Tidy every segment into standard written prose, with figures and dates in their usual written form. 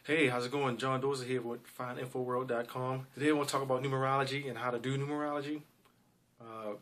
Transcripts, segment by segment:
Hey, how's it going? John Dozer here with findinfoworld.com. Today I want to talk about numerology and how to do numerology. Uh,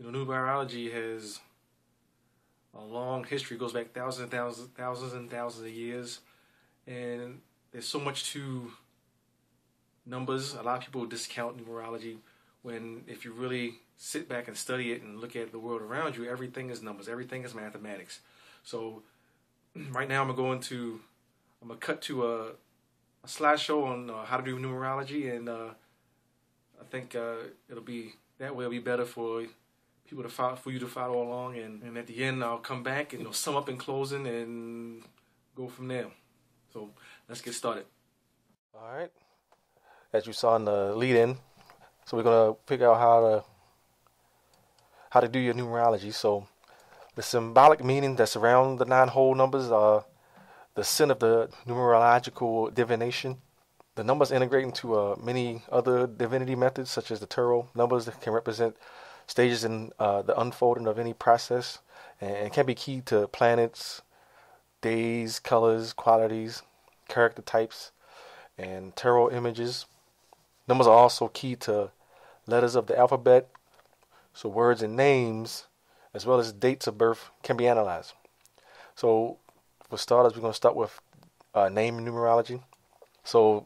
numerology has a long history. It goes back thousands of years. And there's so much to numbers. A lot of people discount numerology when if you really sit back and study it and look at the world around you, everything is numbers. Everything is mathematics. So right now I'm gonna cut to a slideshow on how to do numerology, and I think it'll be that way. It'll be better for people to follow, for you to follow along, and at the end I'll come back and sum up in closing and go from there. So let's get started. All right. As you saw in the lead-in, so we're gonna figure out how to do your numerology. So the symbolic meaning that's around the 9 whole numbers are the sin of the numerological divination. The numbers integrate into many other divinity methods, such as the tarot. Numbers that can represent stages in the unfolding of any process, and can be key to planets, days, colors, qualities, character types, and tarot images. Numbers are also key to letters of the alphabet, so words and names, as well as dates of birth, can be analyzed. So for starters, we're going to start with name numerology. So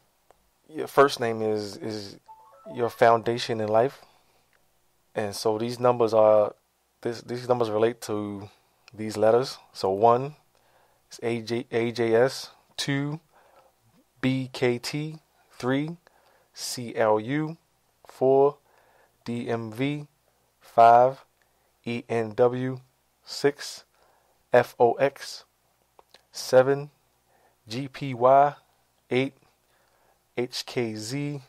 your first name is your foundation in life, and so these numbers relate to these letters. So 1 is AJS, 2 BKT, 3 CLU, 4 DMV, 5 ENW, 6 FOX, 7 GPY, 8 HKZ,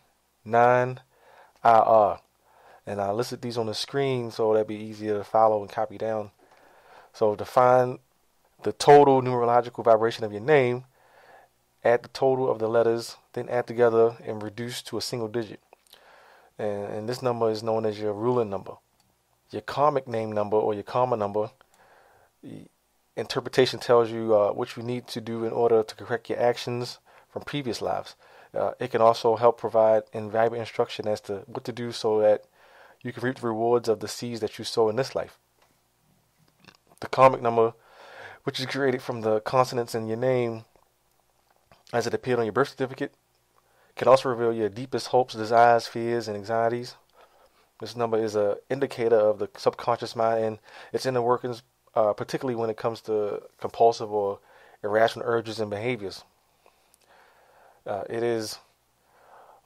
9 IR. And I listed these on the screen so that'd be easier to follow and copy down. So to find the total numerological vibration of your name, add the total of the letters, then add together and reduce to a single digit. And this number is known as your ruling number. Your karmic name number, or your karma number, interpretation tells you what you need to do in order to correct your actions from previous lives. It can also help provide invaluable instruction as to what to do so that you can reap the rewards of the seeds that you sow in this life. The karmic number, which is created from the consonants in your name as it appeared on your birth certificate, can also reveal your deepest hopes, desires, fears, and anxieties. This number is an indicator of the subconscious mind and its inner workings, particularly when it comes to compulsive or irrational urges and behaviors. It is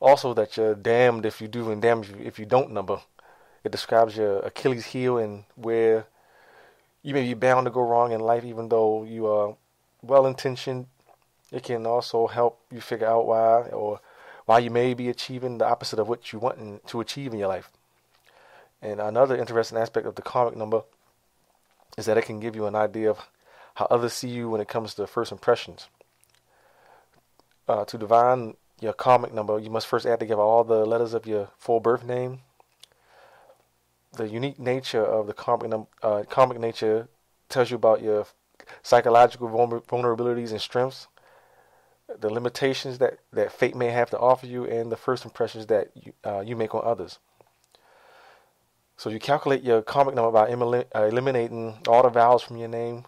also that you're damned if you do and damned if you don't number. It describes your Achilles heel and where you may be bound to go wrong in life, even though you are well-intentioned. It can also help you figure out why you may be achieving the opposite of what you want to achieve in your life. And another interesting aspect of the karmic number is that it can give you an idea of how others see you when it comes to first impressions. To divine your karmic number, you must first add together all the letters of your full birth name. The unique nature of the karmic nature tells you about your psychological vulnerabilities and strengths, the limitations that fate may have to offer you, and the first impressions that you make on others. So you calculate your karmic number by eliminating all the vowels from your name,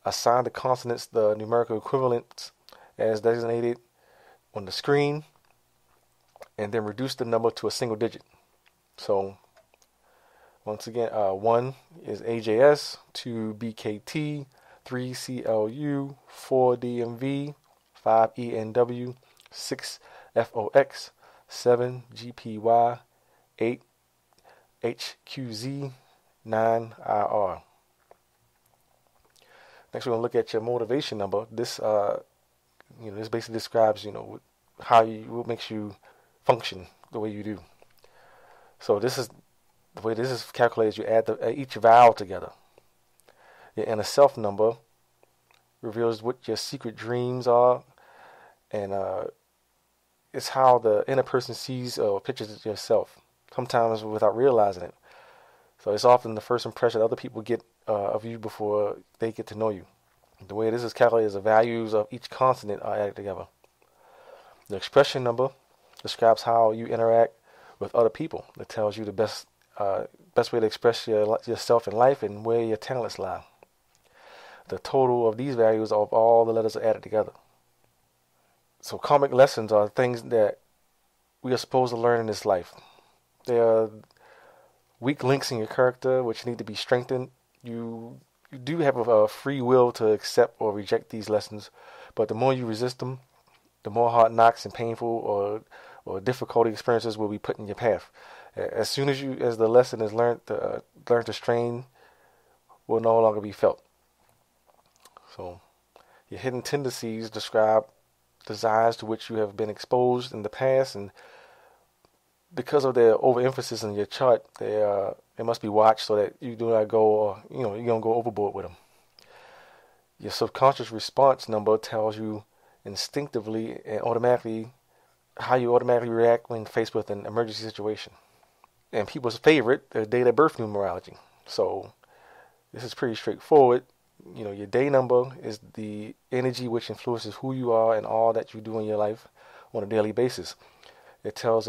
assign the consonants the numerical equivalents as designated on the screen, and then reduce the number to a single digit. So once again, 1 is AJS, 2 BKT, 3 CLU, 4 DMV, 5 ENW, 6 FOX, 7 GPY, 8 HQZ, 9 IR. Next, we're going to look at your motivation number. This basically describes, what makes you function the way you do. So the way this is calculated. You add each vowel together. Your inner self number reveals what your secret dreams are, and it's how the inner person sees or pictures yourself, sometimes without realizing it. So it's often the first impression other people get of you before they get to know you. The way this is calculated is the values of each consonant are added together. The expression number describes how you interact with other people. It tells you the best way to express yourself in life and where your talents lie. The total of these values of all the letters are added together. So karmic lessons are things that we are supposed to learn in this life. They are weak links in your character which need to be strengthened. You do have a free will to accept or reject these lessons, but the more you resist them, the more hard knocks and painful or difficult experiences will be put in your path. As soon as the lesson is learned, the strain will no longer be felt. So, your hidden tendencies describe desires to which you have been exposed in the past, and because of their overemphasis in your chart, they must be watched so that you do not go, you don't go overboard with them. Your subconscious response number tells you instinctively and automatically how you automatically react when faced with an emergency situation. And people's favorite, their date of birth numerology. So this is pretty straightforward. Your day number is the energy which influences who you are and all that you do in your life on a daily basis. It tells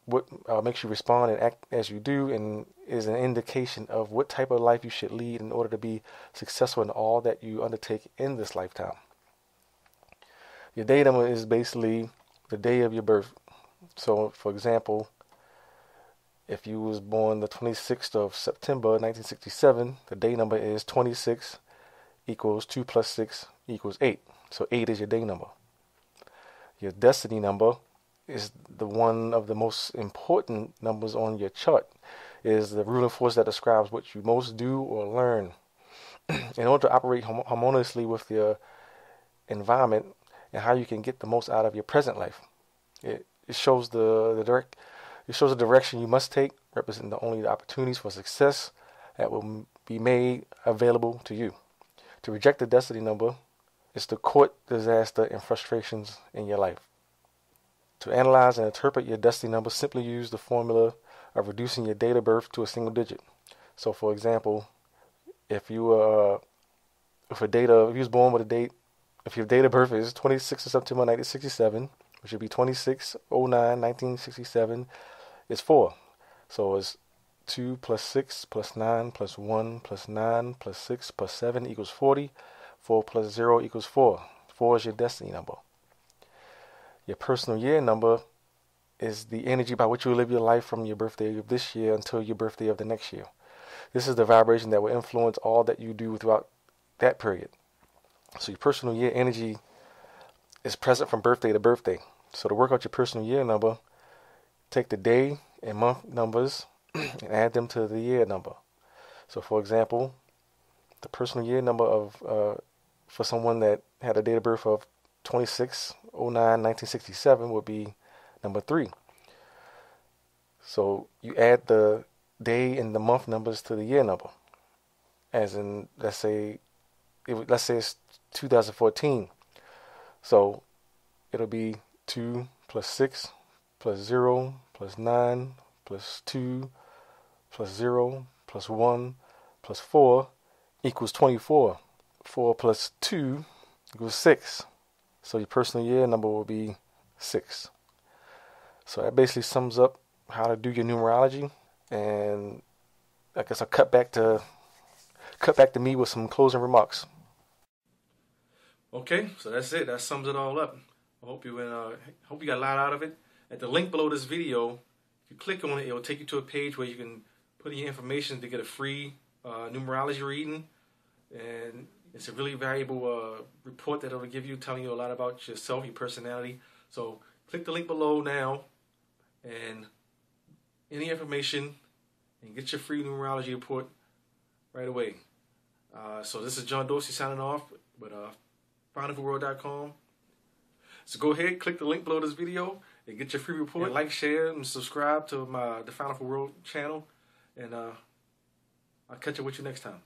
what makes you respond and act as you do, and is an indication of what type of life you should lead in order to be successful in all that you undertake in this lifetime. Your day number is basically the day of your birth. So, for example, if you was born the 26th of September 1967, the day number is 26 equals 2 plus 6 equals 8. So 8 is your day number. Your destiny number is the one of the most important numbers on your chart. It is the ruling force that describes what you most do or learn. In order to operate harmoniously with your environment and how you can get the most out of your present life, it shows the direction you must take, representing only the opportunities for success that will be made available to you. To reject the destiny number is to court disaster and frustrations in your life. To analyze and interpret your destiny number, simply use the formula of reducing your date of birth to a single digit. So, for example, if you was born with a date, if your date of birth is 26th of September 1967, which would be 26/09/1967, is 4. So it's 2 plus 6 plus 9 plus 1 plus 9 plus 6 plus 7 equals 40. 4 plus 0 equals 4. 4 is your destiny number. Your personal year number is the energy by which you live your life from your birthday of this year until your birthday of the next year. This is the vibration that will influence all that you do throughout that period. So your personal year energy is present from birthday to birthday. So to work out your personal year number, take the day and month numbers and add them to the year number. So for example, the personal year number for someone that had a date of birth of 26/09/1967 would be number 3. So you add the day and the month numbers to the year number. As in, let's say it's 2014. So it'll be 2 plus 6 plus 0 plus 9 plus 2 plus 0 plus 1 plus 4 equals 24. 4 plus 2 equals 6. So your personal year number will be 6. So that basically sums up how to do your numerology. And I guess I'll cut back to me with some closing remarks. Okay, so that's it. That sums it all up. I hope you got a lot out of it. At the link below this video, if you click on it, it will take you to a page where you can put in your information to get a free numerology reading. And it's a really valuable report that it'll give you, telling you a lot about yourself, your personality. So click the link below now and any information and get your free numerology report right away. So this is John Dorsey signing off with findinfoworld.com. So go ahead, click the link below this video and get your free report. And like, share, and subscribe to the Finding for World channel. And I'll catch up with you next time.